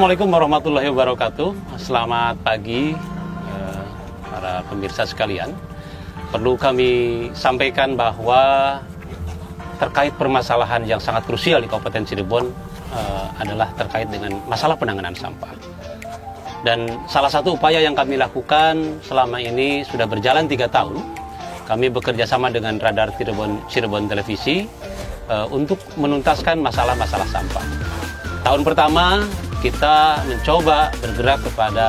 Assalamualaikum warahmatullahi wabarakatuh. Selamat pagi para pemirsa sekalian. Perlu kami sampaikan bahwa terkait permasalahan yang sangat krusial di Kabupaten Cirebon adalah terkait dengan masalah penanganan sampah. Dan salah satu upaya yang kami lakukan selama ini sudah berjalan 3 tahun. Kami bekerja sama dengan Radar Cirebon Televisi untuk menuntaskan masalah-masalah sampah. Tahun pertama kita mencoba bergerak kepada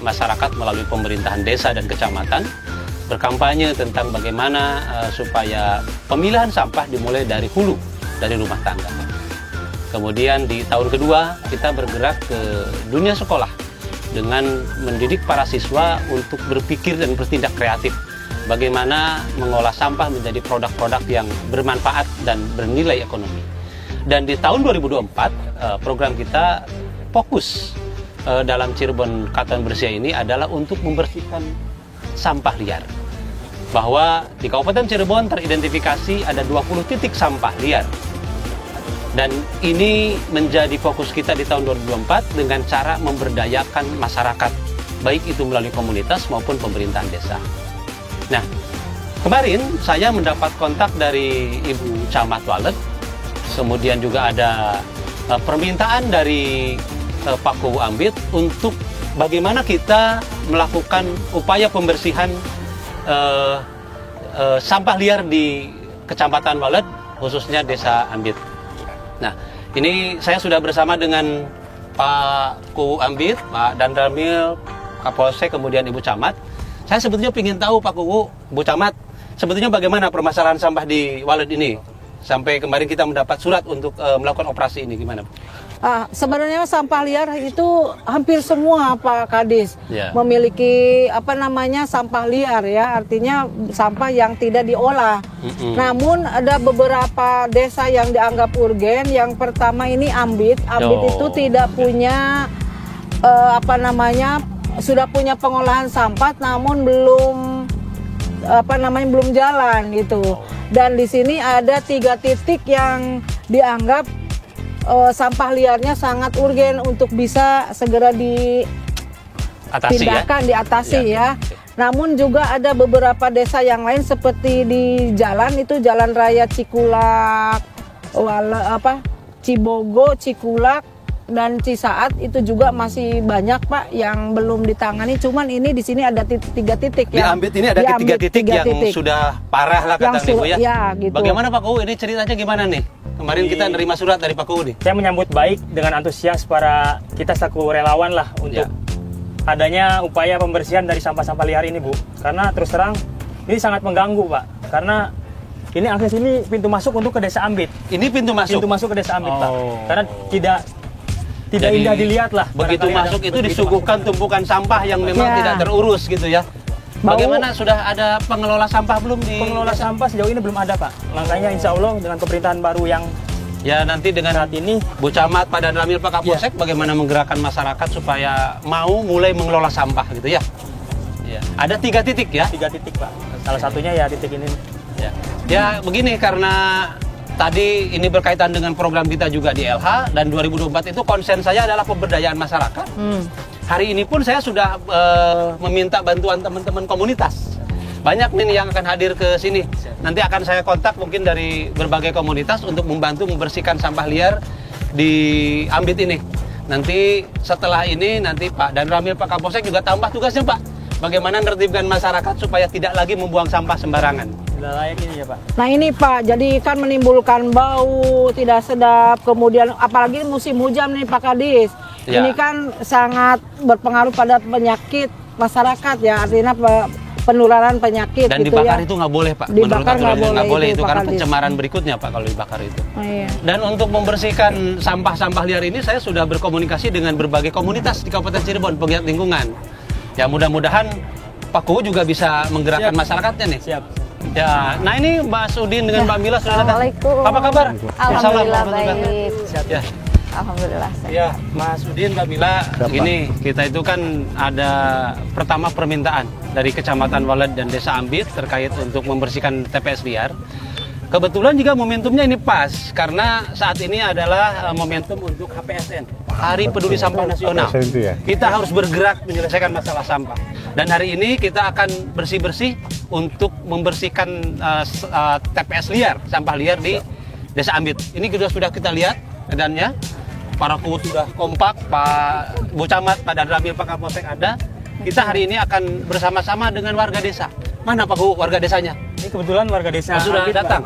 masyarakat melalui pemerintahan desa dan kecamatan, berkampanye tentang bagaimana supaya pemilahan sampah dimulai dari hulu, dari rumah tangga. Kemudian di tahun kedua kita bergerak ke dunia sekolah dengan mendidik para siswa untuk berpikir dan bertindak kreatif. Bagaimana mengolah sampah menjadi produk-produk yang bermanfaat dan bernilai ekonomi. Dan di tahun 2024 program kita fokus dalam Cirebon Katuan Bersih ini adalah untuk membersihkan sampah liar. Bahwa di Kabupaten Cirebon teridentifikasi ada 20 titik sampah liar. Dan ini menjadi fokus kita di tahun 2024 dengan cara memberdayakan masyarakat, baik itu melalui komunitas maupun pemerintahan desa. Nah, kemarin saya mendapat kontak dari Ibu Camat Walet, kemudian juga ada permintaan dari Pak Kuwu Ambit untuk bagaimana kita melakukan upaya pembersihan sampah liar di Kecamatan Walet, khususnya Desa Ambit. Nah, ini saya sudah bersama dengan Pak Kuwu Ambit, Pak Danramil, Kapolsek, kemudian Ibu Camat. Saya sebetulnya ingin tahu Pak Kuwu, Bu Camat, sebetulnya bagaimana permasalahan sampah di Walet ini? Sampai kemarin kita mendapat surat untuk melakukan operasi ini, gimana? Sebenarnya sampah liar itu hampir semua Pak Kadis memiliki sampah liar ya, artinya sampah yang tidak diolah. Namun ada beberapa desa yang dianggap urgen. Yang pertama ini Ambit itu tidak punya sudah punya pengolahan sampah, namun belum belum jalan gitu. Dan di sini ada 3 titik yang dianggap sampah liarnya sangat urgen untuk bisa segera diatasi ya. Namun juga ada beberapa desa yang lain seperti di jalan itu Jalan Raya Cikulak, Cibogo, Cikulak dan Cisaat itu juga masih banyak Pak yang belum ditangani. Cuman ini di sini ada 3 titik ya. Di Ambit ini ada 3 titik yang sudah parah lah kata Ibu ya. Gitu. Bagaimana Pak Kuwu, ini ceritanya gimana nih? Kemarin kita nerima surat dari Pak Kuwu nih. Saya menyambut baik dengan antusias para kita selaku relawan lah untuk adanya upaya pembersihan dari sampah-sampah liar ini Bu. Karena terus terang ini sangat mengganggu Pak. Karena ini akses ini pintu masuk untuk ke Desa Ambit. Ini pintu masuk? Pintu masuk ke Desa Ambit Pak. Karena tidak indah dilihat lah. Begitu masuk itu disuguhkan tumpukan sampah yang memang tidak terurus gitu ya. Bagaimana, sudah ada pengelola sampah belum di? Pengelola sampah sejauh ini belum ada Pak. Makanya insya Allah dengan pemerintahan baru yang nanti dengan saat ini Bu Camat, Pak Danramil, Pak Kapolsek bagaimana menggerakkan masyarakat supaya mau mulai mengelola sampah gitu ya. Ada 3 titik ya? 3 titik Pak. Salah satunya ya titik ini. Ya begini, karena tadi ini berkaitan dengan program kita juga di LH, dan 2024 itu konsen saya adalah pemberdayaan masyarakat. Hari ini pun saya sudah meminta bantuan teman-teman komunitas. Banyak nih yang akan hadir ke sini. Nanti akan saya kontak mungkin dari berbagai komunitas untuk membantu membersihkan sampah liar di Ambit ini. Nanti setelah ini nanti Pak Danramil, Pak Kapolsek juga tambah tugasnya Pak. Bagaimana menertibkan masyarakat supaya tidak lagi membuang sampah sembarangan. Layak ini ya Pak. Nah ini Pak, jadi kan menimbulkan bau tidak sedap, kemudian apalagi musim hujan nih Pak Kadis. Ini kan sangat berpengaruh pada penyakit masyarakat ya, artinya penularan penyakit. Dan gitu dibakar ya. itu nggak boleh Pak. Dibakar nggak boleh itu karena Kadis. pencemaran berikutnya Pak kalau dibakar itu. Dan untuk membersihkan sampah-sampah liar ini saya sudah berkomunikasi dengan berbagai komunitas di Kabupaten Cirebon, pegiat lingkungan. Ya mudah-mudahan Pak Kuwu juga bisa menggerakkan masyarakatnya nih. Siap. Ya, nah ini Mbak Sudin dengan Mbak Mila sudah datang. Assalamualaikum. Apa kabar? Alhamdulillah baik. Siap ya. Alhamdulillah. Ya, Mas Udin, Mbak Mila, gini, kita itu kan ada pertama permintaan dari Kecamatan Walet dan Desa Ambit terkait untuk membersihkan TPS liar. Kebetulan juga momentumnya ini pas karena saat ini adalah momentum untuk HPSN, Hari Peduli Sampah Nasional. Kita harus bergerak menyelesaikan masalah sampah. Dan hari ini kita akan bersih-bersih untuk membersihkan TPS liar, sampah liar di Desa Ambit. Ini sudah kita lihat keadaannya. Para kru sudah kompak, Pak Bu Camat, Pak Dadramil, Pak Kapolsek ada. Kita hari ini akan bersama-sama dengan warga desa. Mana Pak Bu, warga desanya? Ini kebetulan warga desa sudah Ambit, datang.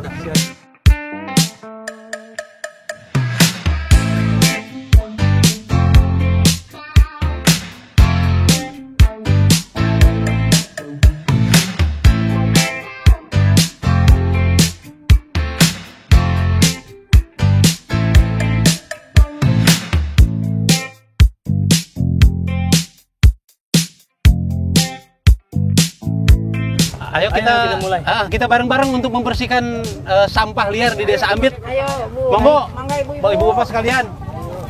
Ayo kita mulai. Kita bareng-bareng untuk membersihkan sampah liar di Desa Ambit. Ayo Bu. Monggo. Mangga Ibu Bapak sekalian.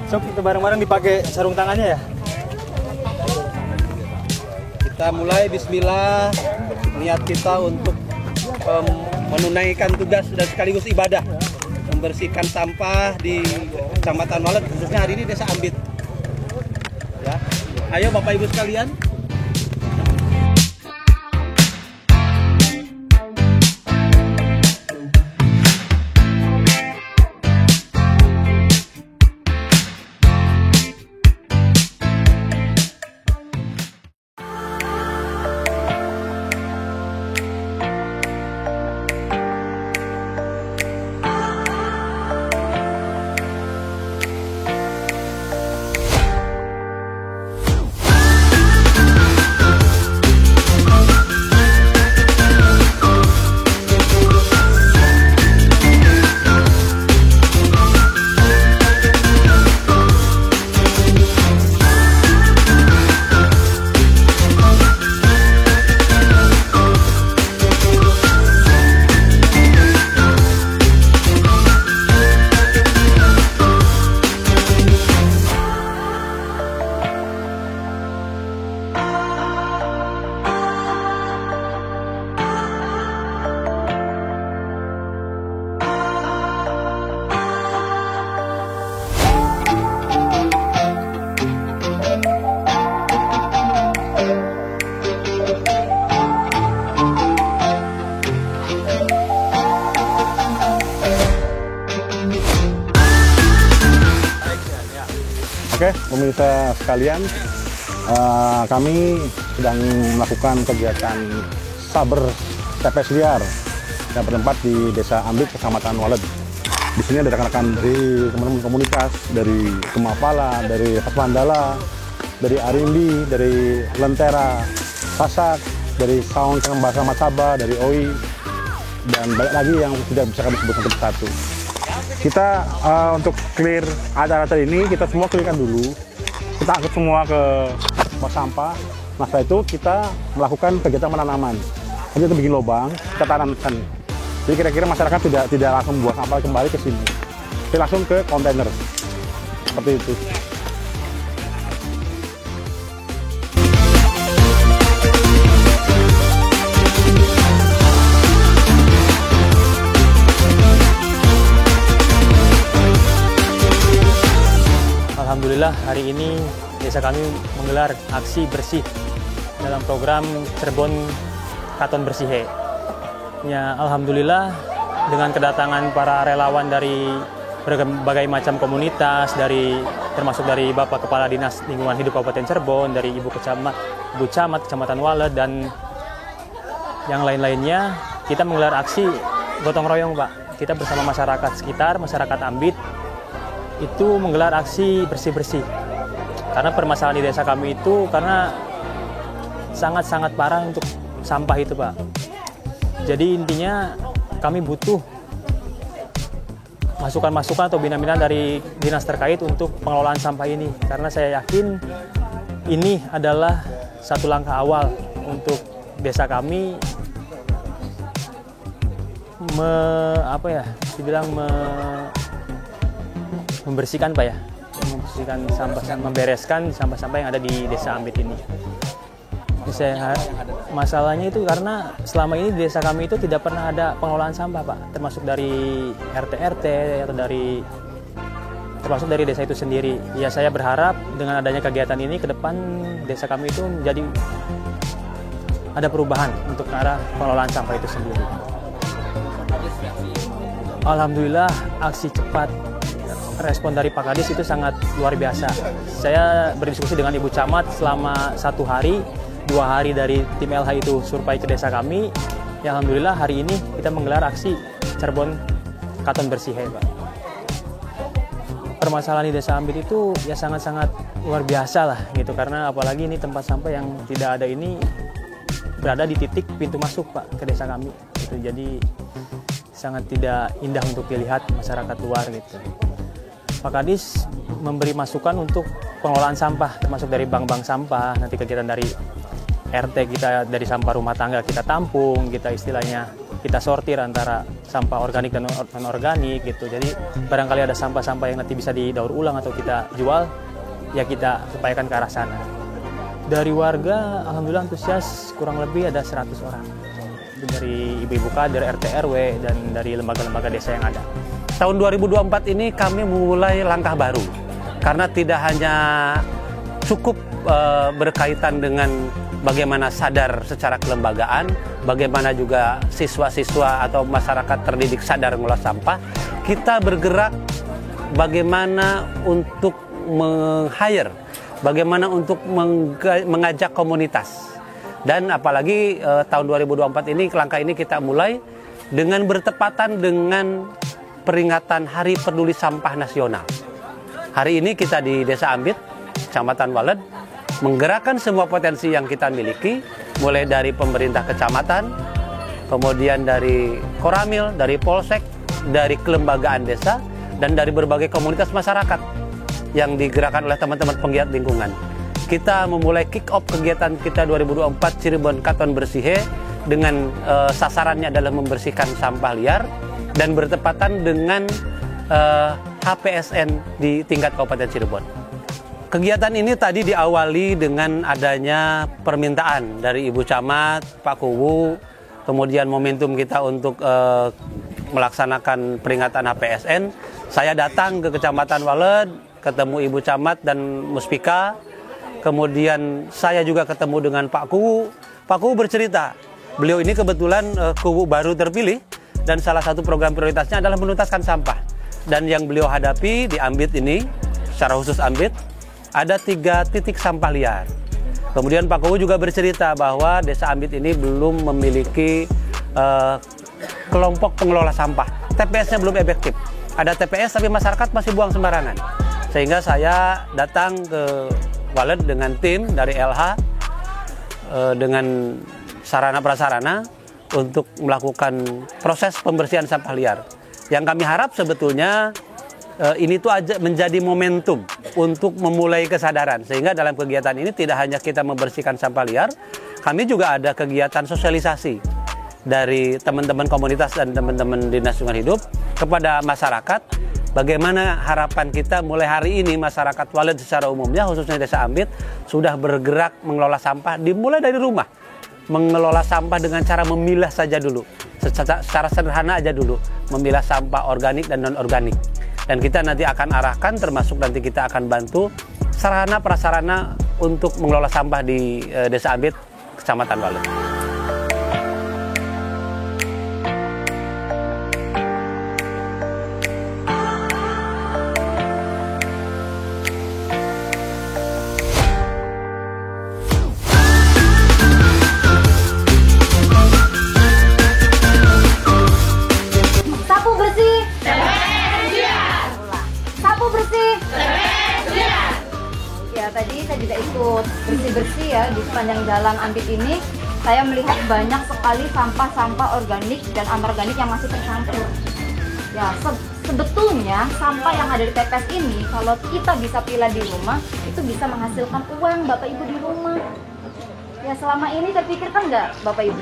Sok kita bareng-bareng dipakai sarung tangannya ya. Kita mulai bismillah. Niat kita untuk menunaikan tugas dan sekaligus ibadah membersihkan sampah di Kecamatan Walet, khususnya hari ini Desa Ambit. Ya. Ayo Bapak Ibu sekalian. Oke, pemirsa sekalian, kami sedang melakukan kegiatan saber TPS liar yang bertempat di Desa Ambit, Kecamatan Walet. Di sini ada rekan-rekan dari teman-teman komunitas, dari Kemapala, dari Hatmandala, dari Arimbi, dari Lentera, Sasak, dari Saung Bahasa Mataba, dari OI, dan banyak lagi yang tidak bisa kami sebut satu persatu. Kita untuk clear acara ini, kita semua clearkan dulu. Kita angkut semua ke tempat sampah. Nah, setelah itu kita melakukan kegiatan penanaman. Jadi kita bikin lubang, kita tanamkan. Jadi kira-kira masyarakat tidak langsung buang sampah kembali ke sini. Kita langsung ke kontainer. Seperti itu. Alhamdulillah hari ini desa kami menggelar aksi bersih dalam program Cirebon Katon Bersih. Ya, alhamdulillah dengan kedatangan para relawan dari berbagai macam komunitas, termasuk dari Bapak Kepala Dinas Lingkungan Hidup Kabupaten Cirebon, dari Ibu Camat Kecamatan Walet, dan yang lain-lainnya, kita menggelar aksi gotong royong, Pak. Kita bersama masyarakat sekitar, masyarakat Ambit, itu menggelar aksi bersih-bersih. Karena permasalahan di desa kami itu karena sangat-sangat parah untuk sampah itu, Pak. Jadi intinya kami butuh masukan-masukan atau bina-bina dari dinas terkait untuk pengelolaan sampah ini. Karena saya yakin ini adalah satu langkah awal untuk desa kami membersihkan, Pak, ya, membersihkan sampah, membereskan sampah-sampah yang ada di Desa Ambit ini. Masalahnya itu karena selama ini di desa kami itu tidak pernah ada pengelolaan sampah, Pak. Termasuk dari RT-RT atau termasuk dari desa itu sendiri. Ya, saya berharap dengan adanya kegiatan ini ke depan desa kami itu menjadi ada perubahan untuk ke arah pengelolaan sampah itu sendiri. Alhamdulillah aksi cepat respon dari Pak Kadis itu sangat luar biasa. Saya berdiskusi dengan Ibu Camat selama 1 hari, 2 hari dari tim LH itu survei ke desa kami. Ya, alhamdulillah hari ini kita menggelar aksi Cirebon Katon Bersih, Pak. Permasalahan di desa Ambit itu ya sangat-sangat luar biasa lah gitu, karena apalagi ini tempat sampah yang tidak ada ini berada di titik pintu masuk, Pak, ke desa kami. Gitu. Jadi sangat tidak indah untuk dilihat masyarakat luar gitu. Pak Kadis memberi masukan untuk pengelolaan sampah, termasuk dari bank-bank sampah, nanti kegiatan dari RT kita, dari sampah rumah tangga kita tampung, kita istilahnya kita sortir antara sampah organik dan non-organik gitu. Jadi barangkali ada sampah-sampah yang nanti bisa didaur ulang atau kita jual, ya kita upayakan ke arah sana. Dari warga, alhamdulillah antusias kurang lebih ada 100 orang. Dari ibu-ibu kader, RT RW, dan dari lembaga-lembaga desa yang ada. Tahun 2024 ini kami memulai langkah baru, karena tidak hanya cukup berkaitan dengan bagaimana sadar secara kelembagaan, bagaimana juga siswa-siswa atau masyarakat terdidik sadar mengolah sampah, kita bergerak bagaimana untuk meng-hire, bagaimana untuk mengajak komunitas. Dan apalagi tahun 2024 ini, langkah ini kita mulai dengan bertepatan dengan peringatan Hari Peduli Sampah Nasional. Hari ini kita di Desa Ambit, Kecamatan Waled, menggerakkan semua potensi yang kita miliki, mulai dari pemerintah kecamatan, kemudian dari Koramil, dari Polsek, dari kelembagaan desa, dan dari berbagai komunitas masyarakat yang digerakkan oleh teman-teman penggiat lingkungan. Kita memulai kick off kegiatan kita 2024 Cirebon Katon Bersih dengan sasarannya adalah membersihkan sampah liar dan bertepatan dengan HPSN di tingkat Kabupaten Cirebon. Kegiatan ini tadi diawali dengan adanya permintaan dari Ibu Camat, Pak Kuwu, kemudian momentum kita untuk melaksanakan peringatan HPSN. Saya datang ke Kecamatan Waled, ketemu Ibu Camat dan Muspika. Kemudian saya juga ketemu dengan Pak Kuwu. Pak Kuwu bercerita, beliau ini kebetulan Kuwu baru terpilih dan salah satu program prioritasnya adalah menuntaskan sampah. Dan yang beliau hadapi di Ambit ini, secara khusus Ambit, ada 3 titik sampah liar. Kemudian Pak Kuwu juga bercerita bahwa Desa Ambit ini belum memiliki kelompok pengelola sampah. TPS-nya belum efektif. Ada TPS tapi masyarakat masih buang sembarangan. Sehingga saya datang ke Waled dengan tim dari LH dengan sarana prasarana untuk melakukan proses pembersihan sampah liar. Yang kami harap sebetulnya ini tuh aja menjadi momentum untuk memulai kesadaran, sehingga dalam kegiatan ini tidak hanya kita membersihkan sampah liar, kami juga ada kegiatan sosialisasi dari teman-teman komunitas dan teman-teman Dinas Lingkungan Hidup kepada masyarakat. Bagaimana harapan kita mulai hari ini masyarakat Waled secara umumnya, khususnya Desa Ambit, sudah bergerak mengelola sampah dimulai dari rumah. Mengelola sampah dengan cara memilah saja dulu, secara sederhana aja dulu, memilah sampah organik dan non-organik. Dan kita nanti akan arahkan, termasuk nanti kita akan bantu sarana prasarana untuk mengelola sampah di Desa Ambit, Kecamatan Waled. Tadi saya juga ikut bersih-bersih ya di sepanjang jalan Ambit ini. Saya melihat banyak sekali sampah-sampah organik dan anorganik yang masih tercampur. Ya, sebetulnya sampah yang ada di TPS ini kalau kita bisa pilah di rumah itu bisa menghasilkan uang Bapak Ibu di rumah. Ya, selama ini terpikirkan nggak Bapak Ibu?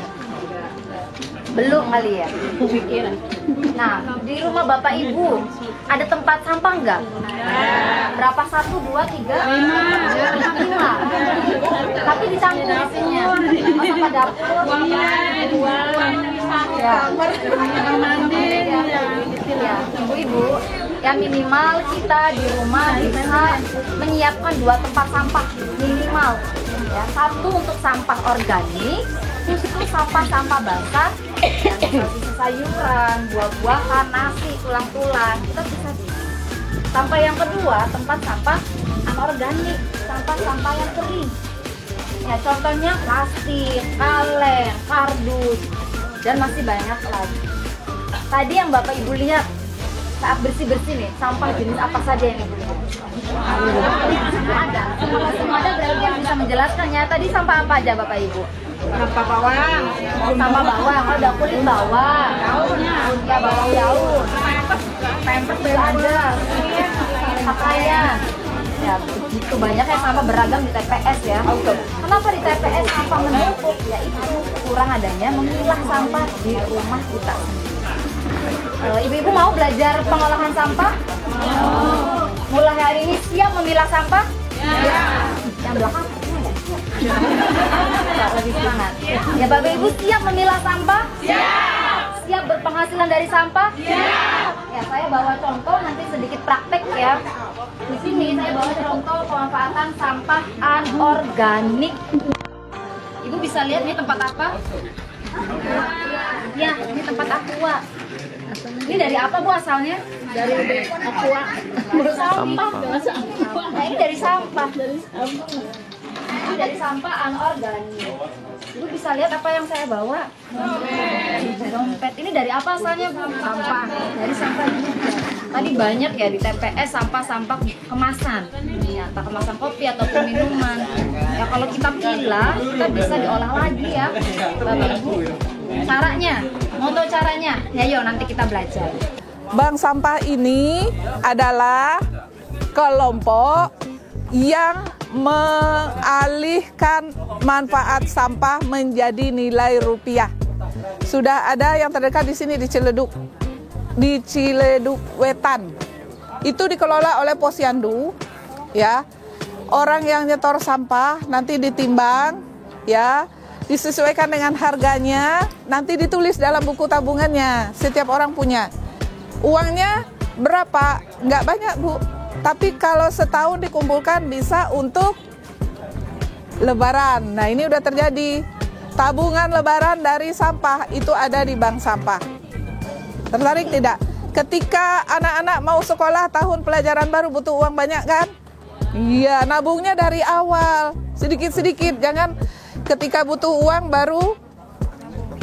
Belum kali ya? Pikiran. Nah, di rumah Bapak Ibu ada tempat sampah nggak? Berapa? 1, 2, 3, 5. Tapi dicampur isinya. sampah dapur, ya, ibu-ibu, ya minimal kita di rumah bisa menyiapkan 2 tempat sampah minimal. Ya, 1 untuk sampah organik, itu sampah-sampah basah, yang sisa sayuran, buah-buahan, nasi, tulang-tulang, kita bisa. Sampah yang kedua, tempat sampah anorganik, sampah-sampah yang kering. Ya, contohnya plastik, kaleng, kardus, dan masih banyak lagi. Tadi yang Bapak Ibu lihat saat bersih-bersih nih, sampah jenis apa saja yang Ibu lihat? Semua ada. Semua ada, berarti yang bisa menjelaskannya. Tadi sampah apa aja Bapak Ibu? Sampah bawang, Sampah bawang, ada kulit bawang, ya bawang daun, pampers juga ada, pakaian. Ya, begitu banyak ya sampah beragam di TPS ya. Kenapa di TPS sampah menumpuk? Ya itu kurang adanya memilah sampah di rumah kita sendiri. Ibu-ibu mau belajar pengolahan sampah? Mulai hari ini siap memilah sampah? Ya. Yang belakang? Ya, lebih semangat. Ya, Bapak Ibu siap memilah sampah? Siap. Siap berpenghasilan dari sampah? Siap. Ya, saya bawa contoh nanti sedikit praktek ya. Di sini saya bawa contoh pemanfaatan sampah anorganik. Ibu bisa lihat ini tempat apa? Ya, ini tempat aqua. Ini dari apa Bu asalnya? Dari aqua. Sampah. Nah, ini dari sampah. Ini dari sampah anorganik. Ibu bisa lihat apa yang saya bawa? Dompet. Ini dari apa asalnya Bu? Sampah. Dari sampah juga. Tadi banyak ya di TPS sampah-sampah kemasan. Ya, entah kemasan kopi ataupun minuman. Ya kalau kita pilah, kita bisa diolah lagi ya, Bapak Ibu. Caranya, mau tahu caranya? Ya yuk nanti kita belajar. Bank sampah ini adalah kelompok yang mengalihkan manfaat sampah menjadi nilai rupiah. Sudah ada yang terdekat di sini di Ciledug Wetan. Itu dikelola oleh Posyandu, ya. Orang yang nyetor sampah nanti ditimbang, ya, disesuaikan dengan harganya, nanti ditulis dalam buku tabungannya. Setiap orang punya. Uangnya berapa? Nggak banyak, Bu. Tapi kalau setahun dikumpulkan bisa untuk lebaran. Nah, ini udah terjadi. Tabungan lebaran dari sampah itu ada di bank sampah. Tertarik tidak? Ketika anak-anak mau sekolah tahun pelajaran baru butuh uang banyak kan? Iya, nabungnya dari awal. Sedikit-sedikit. Jangan ketika butuh uang baru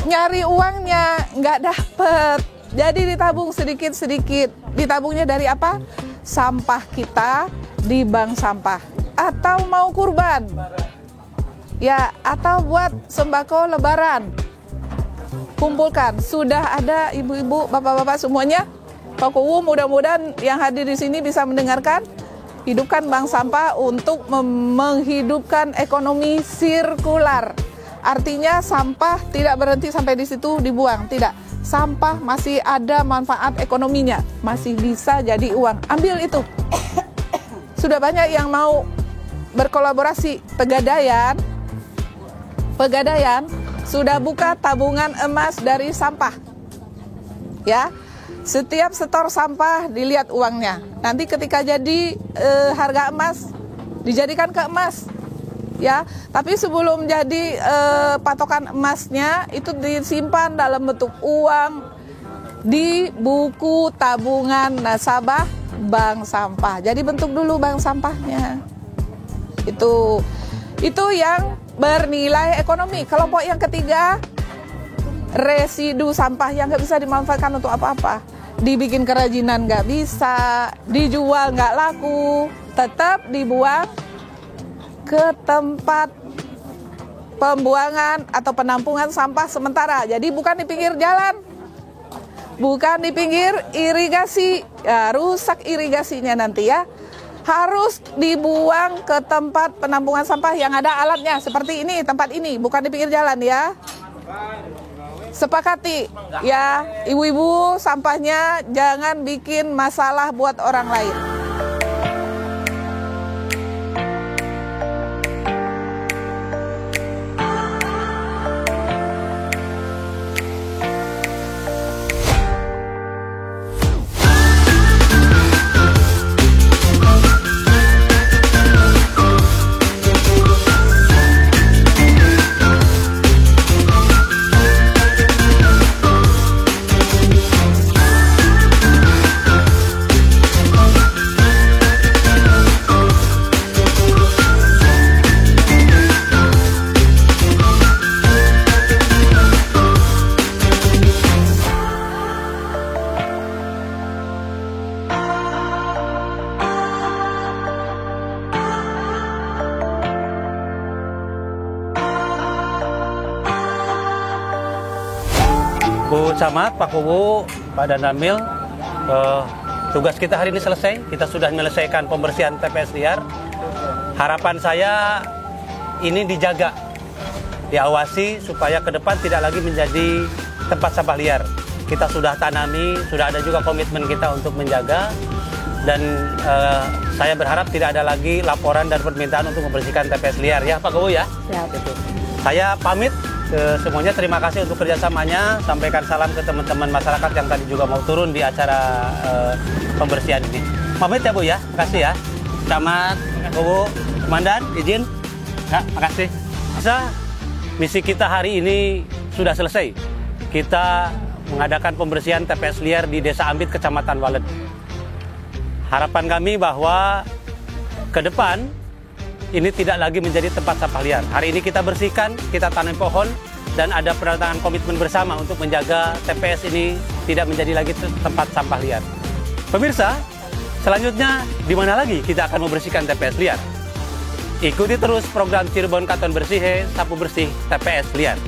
nyari uangnya. Nggak dapet. Jadi ditabung sedikit-sedikit. Ditabungnya dari apa? Sampah kita di bank sampah. Atau mau kurban. Ya, atau buat sembako lebaran. Kumpulkan. Sudah ada ibu-ibu, bapak-bapak semuanya. Pak Kuwu, mudah-mudahan yang hadir di sini bisa mendengarkan. Hidupkan bank sampah untuk menghidupkan ekonomi sirkular. Artinya sampah tidak berhenti sampai di situ dibuang, tidak. Sampah masih ada manfaat ekonominya, masih bisa jadi uang. Ambil itu. Sudah banyak yang mau berkolaborasi. Pegadaian sudah buka tabungan emas dari sampah. Ya. Setiap setor sampah dilihat uangnya. Nanti ketika jadi harga emas dijadikan ke emas. Ya, tapi sebelum jadi patokan emasnya itu disimpan dalam bentuk uang di buku tabungan nasabah bank sampah. Jadi bentuk dulu bank sampahnya. Itu yang bernilai ekonomi. Kelompok yang ketiga, residu sampah yang nggak bisa dimanfaatkan untuk apa-apa. Dibikin kerajinan nggak bisa, dijual nggak laku, tetap dibuang ke tempat pembuangan atau penampungan sampah sementara. Jadi bukan di pinggir jalan, bukan di pinggir irigasi, ya, rusak irigasinya nanti ya. Harus dibuang ke tempat penampungan sampah yang ada alatnya, seperti ini, tempat ini, bukan di pinggir jalan ya. Sepakati ya, ibu-ibu, sampahnya jangan bikin masalah buat orang lain. Bu Camat, Pak Kubu, Pak Danramil, tugas kita hari ini selesai. Kita sudah menyelesaikan pembersihan TPS liar. Harapan saya ini dijaga, diawasi supaya ke depan tidak lagi menjadi tempat sampah liar. Kita sudah tanami, sudah ada juga komitmen kita untuk menjaga. Dan saya berharap tidak ada lagi laporan dan permintaan untuk membersihkan TPS liar ya Pak Kubu ya. Siap. Saya pamit semuanya, terima kasih untuk kerjasamanya. Sampaikan salam ke teman-teman masyarakat yang tadi juga mau turun di acara pembersihan ini. Pamit ya Bu ya, makasih ya. Camat, Kubu, Komandan, izin. Ya, makasih. Misi kita hari ini sudah selesai. Kita mengadakan pembersihan TPS liar di Desa Ambit, Kecamatan Walet. Harapan kami bahwa ke depan ini tidak lagi menjadi tempat sampah liar. Hari ini kita bersihkan, kita tanam pohon, dan ada penandatangan komitmen bersama untuk menjaga TPS ini tidak menjadi lagi tempat sampah liar. Pemirsa, selanjutnya di mana lagi kita akan membersihkan TPS liar? Ikuti terus program Cirebon Katon Bersih, Sapu Bersih TPS Liar.